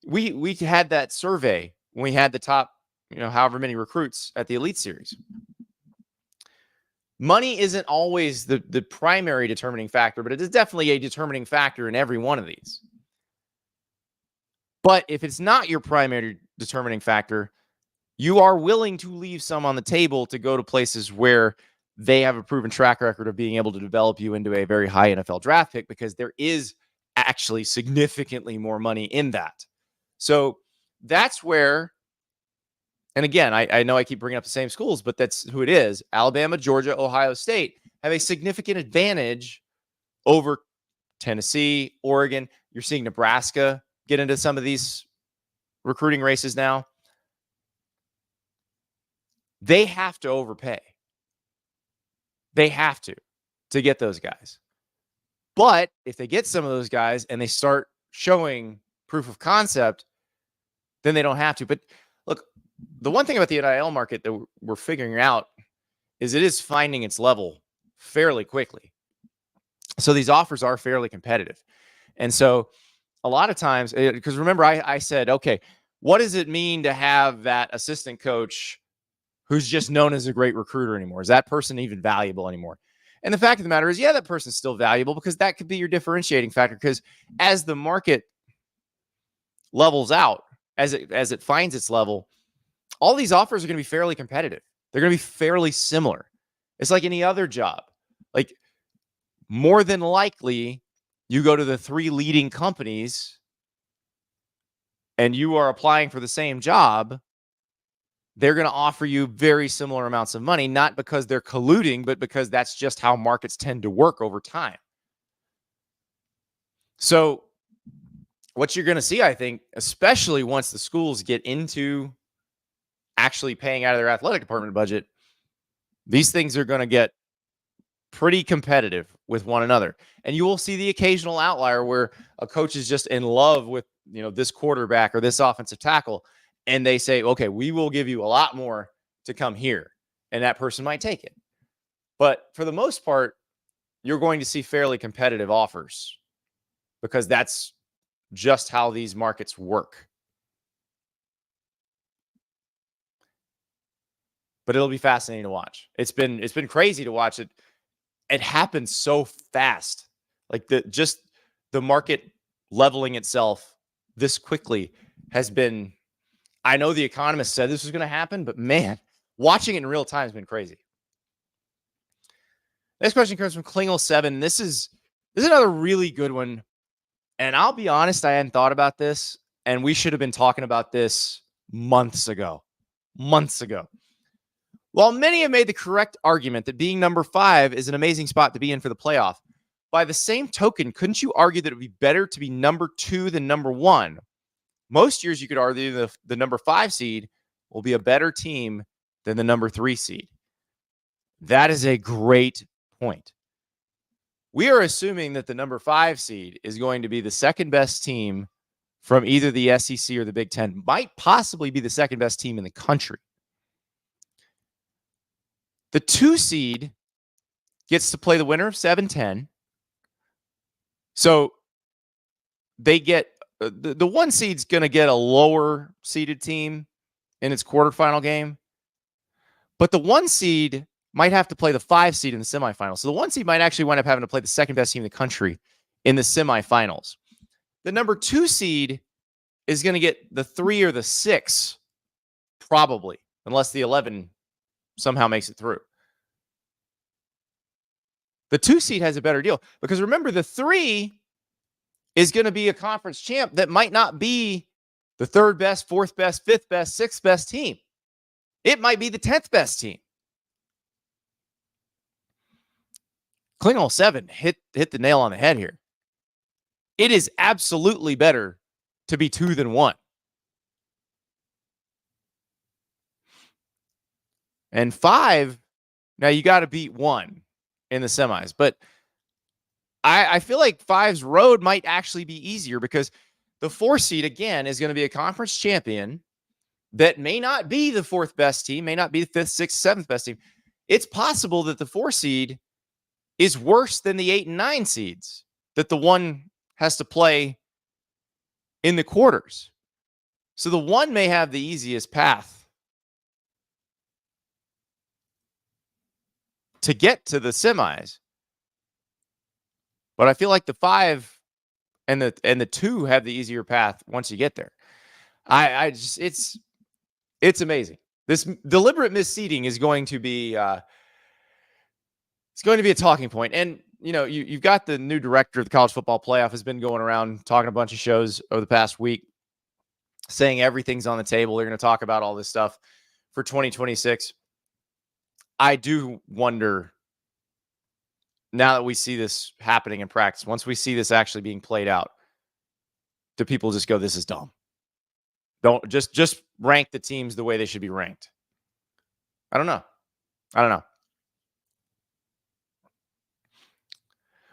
We had that survey when we had the top, however many recruits at the Elite Series. Money isn't always the primary determining factor, but it is definitely a determining factor in every one of these. But if it's not your primary determining factor, you are willing to leave some on the table to go to places where they have a proven track record of being able to develop you into a very high NFL draft pick, because there is actually significantly more money in that. So that's where, and again, I know I keep bringing up the same schools, but that's who it is. Alabama, Georgia, Ohio State have a significant advantage over Tennessee, Oregon. You're seeing Nebraska get into some of these recruiting races now. They have to overpay. They have to get those guys. But if they get some of those guys and they start showing proof of concept, then they don't have to. But look, the one thing about the NIL market that we're figuring out is it is finding its level fairly quickly. So these offers are fairly competitive. And so a lot of times, because remember, I said, okay, what does it mean to have that assistant coach who's just known as a great recruiter anymore? Is that person even valuable anymore? And the fact of the matter is, yeah, that person's still valuable, because that could be your differentiating factor. Because as the market levels out, as it finds its level, all these offers are going to be fairly competitive. They're going to be fairly similar. It's like any other job. Like, more than likely, you go to the 3 leading companies and you are applying for the same job, they're going to offer you very similar amounts of money, not because they're colluding, but because that's just how markets tend to work over time. So what you're going to see, I think, especially once the schools get into actually paying out of their athletic department budget, these things are going to get pretty competitive with one another. And you will see the occasional outlier where a coach is just in love with, this quarterback or this offensive tackle, and they say, okay, we will give you a lot more to come here. And that person might take it. But for the most part, you're going to see fairly competitive offers, because that's just how these markets work. But it'll be fascinating to watch. It's been crazy to watch it. It happens so fast. Like the market leveling itself this quickly has been, I know the economists said this was going to happen, but man, watching it in real time has been crazy. Next question comes from Klingle7. This is another really good one. And I'll be honest, I hadn't thought about this, and we should have been talking about this months ago. While many have made the correct argument that being number 5 is an amazing spot to be in for the playoff, by the same token, couldn't you argue that it would be better to be number 2 than number 1? Most years you could argue the number 5 seed will be a better team than the number 3 seed. That is a great point. We are assuming that the number 5 seed is going to be the second best team from either the SEC or the Big Ten, might possibly be the second best team in the country. The 2 seed gets to play the winner of 7-10. So they get the 1 seed's going to get a lower seeded team in its quarterfinal game. But the 1 seed might have to play the 5 seed in the semifinals. So the 1 seed might actually wind up having to play the second best team in the country in the semifinals. The number 2 seed is going to get the 3 or the 6, probably, unless the 11 somehow makes it through. The 2 seed has a better deal because remember, the 3 is going to be a conference champ that might not be the 3rd best, 4th best, 5th best, 6th best team. It might be the 10th best team. Klingle 7 hit the nail on the head here. It is absolutely better to be 2 than 1. And 5, now you got to beat 1 in the semis. But I feel like 5's road might actually be easier because the 4 seed, again, is going to be a conference champion that may not be the 4th best team, may not be the 5th, 6th, 7th best team. It's possible that the 4 seed is worse than the 8 and 9 seeds that the 1 has to play in the quarters. So the 1 may have the easiest path to get to the semis. But I feel like the 5 and the 2 have the easier path once you get there. I just it's amazing. This deliberate misseeding is going to be it's going to be a talking point. And you know, you've got the new director of the college football playoff has been going around talking a bunch of shows over the past week, saying everything's on the table. They're going to talk about all this stuff for 2026. I do wonder, now that we see this happening in practice, once we see this actually being played out, do people just go, this is dumb? Don't just rank the teams the way they should be ranked. I don't know.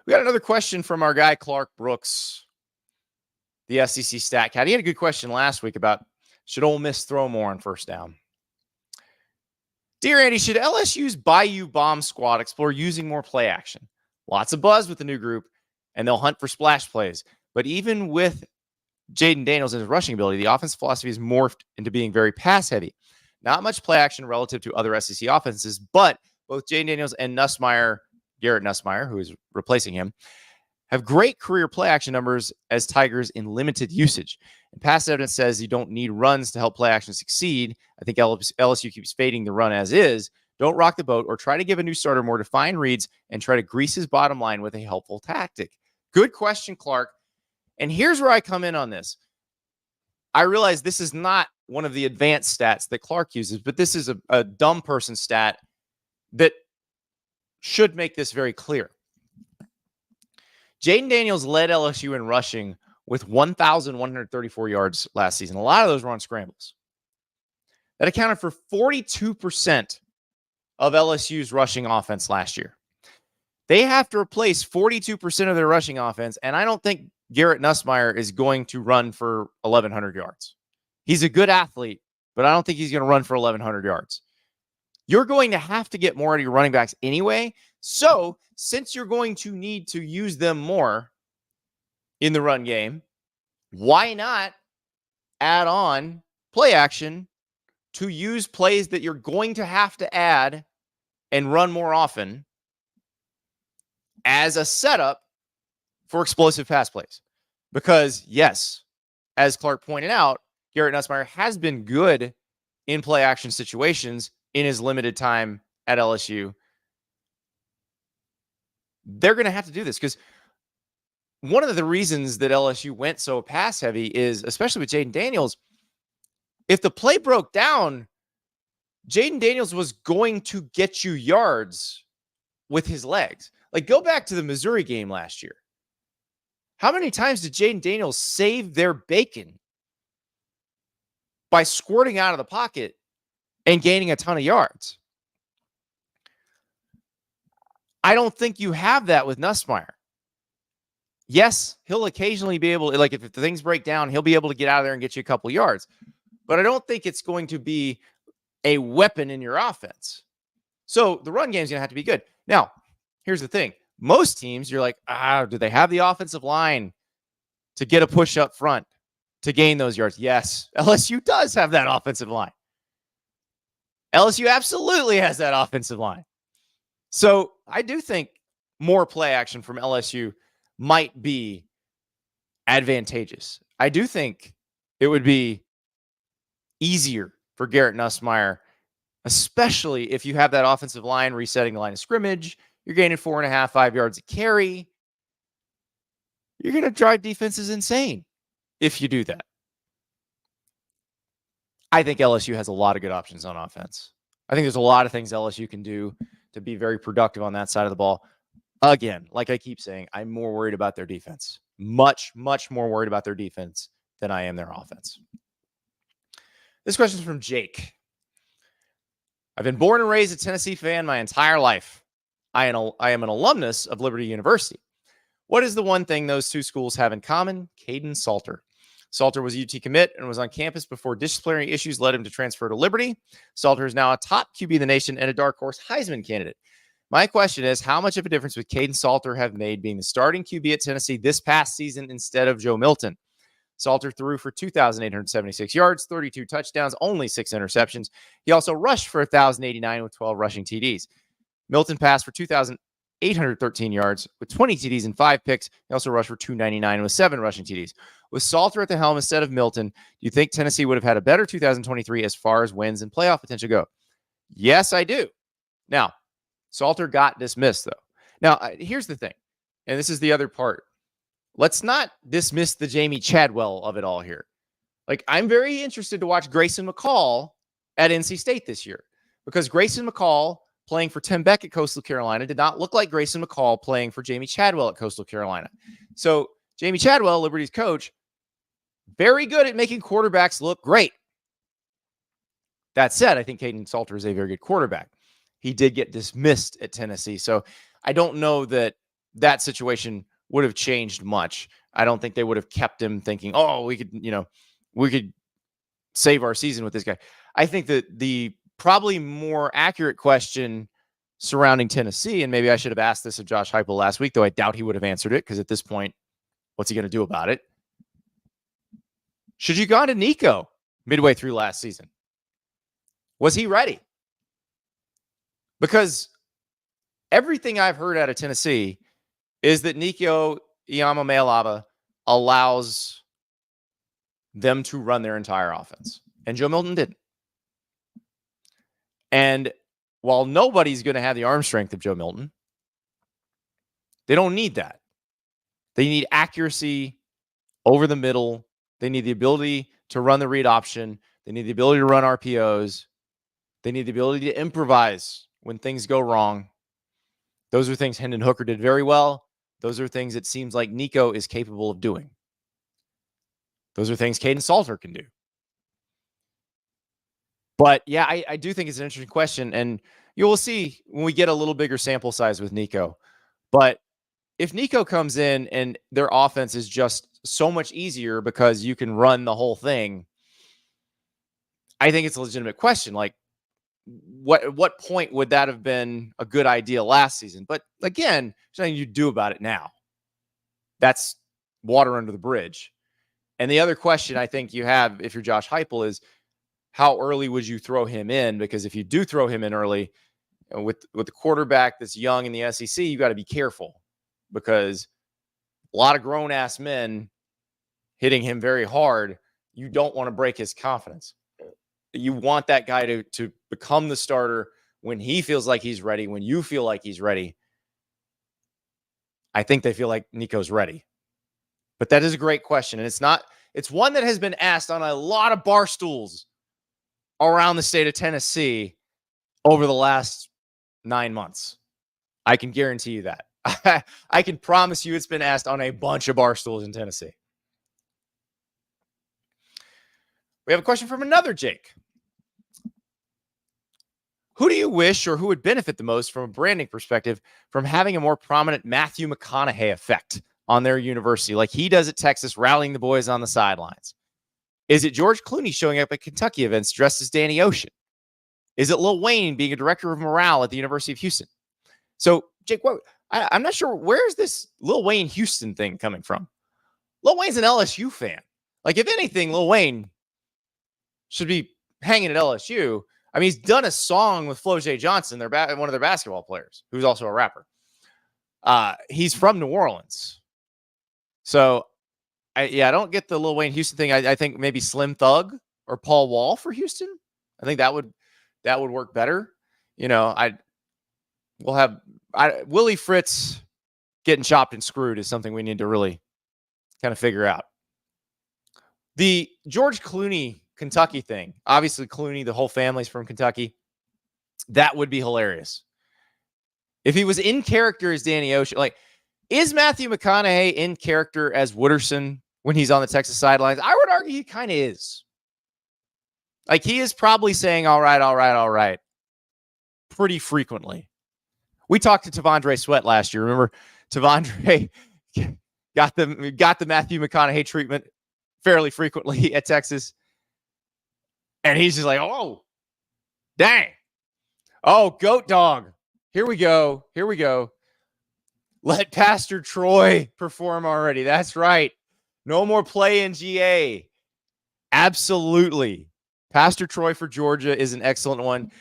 We got another question from our guy, Clark Brooks, the SEC stat cat. He had a good question last week about, should Ole Miss throw more on first down? Dear Andy, should LSU's Bayou Bomb Squad explore using more play action? Lots of buzz with the new group, and they'll hunt for splash plays. But even with Jaden Daniels and his rushing ability, the offense philosophy is morphed into being very pass-heavy. Not much play action relative to other SEC offenses, but both Jaden Daniels and Garrett Nussmeier, who is replacing him, have great career play action numbers as Tigers in limited usage. And past evidence says you don't need runs to help play action succeed. I think LSU keeps fading the run as is. Don't rock the boat or try to give a new starter more defined reads and try to grease his bottom line with a helpful tactic. Good question, Clark. And here's where I come in on this. I realize this is not one of the advanced stats that Clark uses, but this is a dumb person stat that should make this very clear. Jaden Daniels led LSU in rushing with 1,134 yards last season. A lot of those were on scrambles. That accounted for 42% of LSU's rushing offense last year. They have to replace 42% of their rushing offense, and I don't think Garrett Nussmeier is going to run for 1,100 yards. He's a good athlete, but I don't think he's going to run for 1,100 yards. You're going to have to get more out of your running backs anyway. So since you're going to need to use them more in the run game, why not add on play action to use plays that you're going to have to add and run more often as a setup for explosive pass plays? Because yes, as Clark pointed out, Garrett Nussmeier has been good in play action situations in his limited time at LSU. They're going to have to do this because one of the reasons that LSU went so pass heavy is, especially with Jaden Daniels, if the play broke down, Jaden Daniels was going to get you yards with his legs. Like, go back to the Missouri game last year. How many times did Jaden Daniels save their bacon by squirting out of the pocket and gaining a ton of yards? I don't think you have that with Nussmeier. Yes, he'll occasionally be able to, like, if things break down, he'll be able to get out of there and get you a couple yards. But I don't think it's going to be a weapon in your offense. So the run game is going to have to be good. Now, here's the thing. Most teams, you're like, do they have the offensive line to get a push up front to gain those yards? Yes, LSU does have that offensive line. LSU absolutely has that offensive line. So I do think more play action from LSU might be advantageous. I do think it would be easier for Garrett Nussmeier, especially if you have that offensive line resetting the line of scrimmage. You're gaining 4.5, 5 yards a carry. You're going to drive defenses insane if you do that. I think LSU has a lot of good options on offense. I think there's a lot of things LSU can do to be very productive on that side of the ball. Again, like I keep saying, I'm more worried about their defense. Much, much more worried about their defense than I am their offense. This question is from Jake. I've been born and raised a Tennessee fan my entire life. I am an alumnus of Liberty University. What is the one thing those two schools have in common? Kaidon Salter. Salter was a UT commit and was on campus before disciplinary issues led him to transfer to Liberty. Salter is now a top QB in the nation and a dark horse Heisman candidate. My question is, how much of a difference would Kaidon Salter have made being the starting QB at Tennessee this past season instead of Joe Milton? Salter threw for 2,876 yards, 32 touchdowns, only 6 interceptions. He also rushed for 1,089 with 12 rushing TDs. Milton passed for 2,813 yards with 20 TDs and 5 picks. He also rushed for 299 with 7 rushing TDs. With Salter at the helm instead of Milton, do you think Tennessee would have had a better 2023 as far as wins and playoff potential go? Yes, I do. Now, Salter got dismissed, though. Now, here's the thing, and this is the other part. Let's not dismiss the Jamie Chadwell of it all here. Like, I'm very interested to watch Grayson McCall at NC State this year because Grayson McCall playing for Tim Beck at Coastal Carolina did not look like Grayson McCall playing for Jamie Chadwell at Coastal Carolina. So Jamie Chadwell, Liberty's coach, very good at making quarterbacks look great. That said, I think Kaidon Salter is a very good quarterback. He did get dismissed at Tennessee. So I don't know that that situation would have changed much. I don't think they would have kept him thinking, oh, we could save our season with this guy. I think that the probably more accurate question surrounding Tennessee, and maybe I should have asked this of Josh Heupel last week, though I doubt he would have answered it because at this point, what's he going to do about it? Should you gone to Nico midway through last season? Was he ready? Because everything I've heard out of Tennessee is that Nico Iamaleava allows them to run their entire offense. And Joe Milton didn't. And while nobody's going to have the arm strength of Joe Milton, they don't need that. They need accuracy over the middle. They need the ability to run the read option. They need the ability to run RPOs. They need the ability to improvise when things go wrong. Those are things Hendon Hooker did very well. Those are things it seems like Nico is capable of doing. Those are things Kaidon Salter can do. But yeah, I do think it's an interesting question. And you will see when we get a little bigger sample size with Nico. But if Nico comes in and their offense is just so much easier because you can run the whole thing, I think it's a legitimate question. Like, what point would that have been a good idea last season? But again, there's nothing you do about it now. That's water under the bridge. And the other question I think you have, if you're Josh Heupel, is how early would you throw him in? Because if you do throw him in early with the quarterback that's young in the SEC, you got to be careful because a lot of grown-ass men hitting him very hard, you don't want to break his confidence. You want that guy to become the starter when he feels like he's ready, when you feel like he's ready. I think they feel like Nico's ready. But that is a great question. And it's one that has been asked on a lot of bar stools around the state of Tennessee over the last 9 months. I can guarantee you that. I can promise you it's been asked on a bunch of bar stools in Tennessee. We have a question from another Jake. Who do you wish or who would benefit the most from a branding perspective from having a more prominent Matthew McConaughey effect on their university, like he does at Texas, rallying the boys on the sidelines? Is it George Clooney showing up at Kentucky events dressed as Danny Ocean? Is it Lil Wayne being a director of morale at the University of Houston? So, Jake, I'm not sure, where is this Lil Wayne Houston thing coming from? Lil Wayne's an LSU fan. Like, if anything, Lil Wayne should be hanging at LSU. I mean, he's done a song with Flo J. Johnson, one of their basketball players, who's also a rapper. He's from New Orleans. So, I don't get the Lil Wayne Houston thing. I think maybe Slim Thug or Paul Wall for Houston. I think that would work better. You know, we'll have Willie Fritz getting chopped and screwed is something we need to really kind of figure out. The George Clooney Kentucky thing. Obviously, Clooney, the whole family's from Kentucky. That would be hilarious. If he was in character as Danny Ocean, like, is Matthew McConaughey in character as Wooderson when he's on the Texas sidelines? I would argue he kind of is. Like, he is probably saying, all right, pretty frequently. We talked to Tavondre Sweat last year. Remember, Tavondre got the Matthew McConaughey treatment fairly frequently at Texas. And he's just like, oh, dang. Oh, goat dog. Here we go. Let Pastor Troy perform already. That's right. No more play in GA. Absolutely. Pastor Troy for Georgia is an excellent one.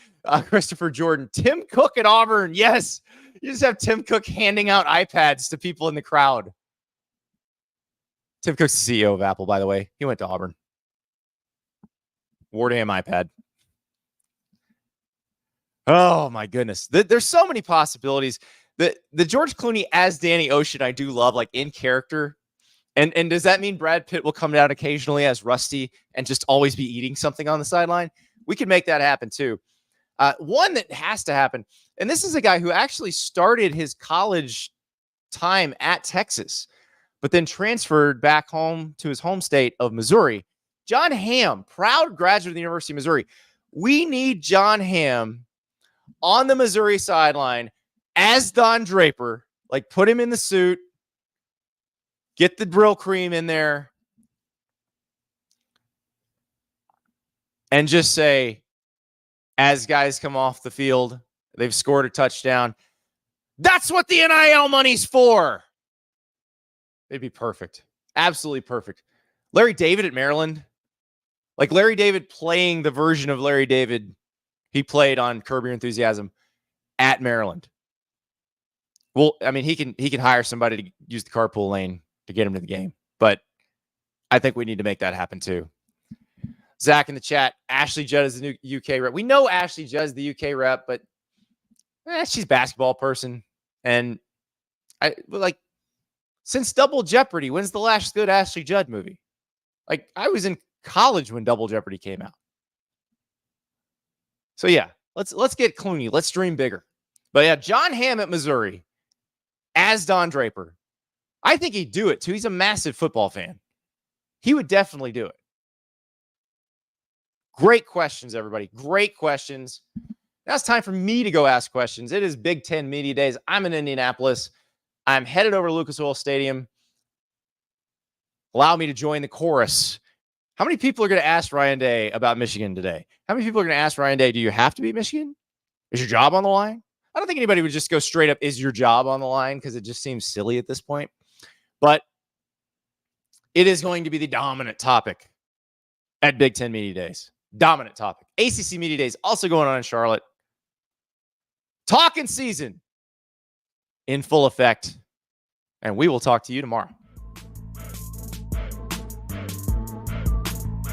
Christopher Jordan. Tim Cook at Auburn. Yes. You just have Tim Cook handing out iPads to people in the crowd. Tim Cook's the CEO of Apple, by the way. He went to Auburn. Wore to him iPad. Oh, my goodness. There's so many possibilities. The George Clooney as Danny Ocean, I do love, like, in character. And does that mean Brad Pitt will come down occasionally as Rusty and just always be eating something on the sideline? We can make that happen, too. One that has to happen, and this is a guy who actually started his college time at Texas, but then transferred back home to his home state of Missouri. John Hamm, proud graduate of the University of Missouri. We need John Hamm on the Missouri sideline as Don Draper. Like, put him in the suit, get the Brill cream in there, and just say, as guys come off the field, they've scored a touchdown, that's what the NIL money's for. It'd be perfect. Absolutely perfect. Larry David at Maryland. Like, Larry David playing the version of Larry David he played on Curb Your Enthusiasm at Maryland. Well, I mean, he can hire somebody to use the carpool lane to get him to the game. But I think we need to make that happen too. Zach in the chat, Ashley Judd is the new UK rep. We know Ashley Judd is the UK rep, but she's a basketball person. And since Double Jeopardy, when's the last good Ashley Judd movie? Like, I was in college when Double Jeopardy came out. So yeah, let's get Clooney. Let's dream bigger. But yeah, John Hamm at Missouri as Don Draper. I think he'd do it too. He's a massive football fan. He would definitely do it. Great questions, everybody. Great questions. Now it's time for me to go ask questions. It is Big Ten Media Days. I'm in Indianapolis. I'm headed over to Lucas Oil Stadium. Allow me to join the chorus. How many people are going to ask Ryan Day about Michigan today? How many people are going to ask Ryan Day, do you have to beat Michigan? Is your job on the line? I don't think anybody would just go straight up, is your job on the line? Because it just seems silly at this point. But it is going to be the dominant topic at Big Ten Media Days. Dominant topic. ACC Media Days also going on in Charlotte. Talking season in full effect. And we will talk to you tomorrow.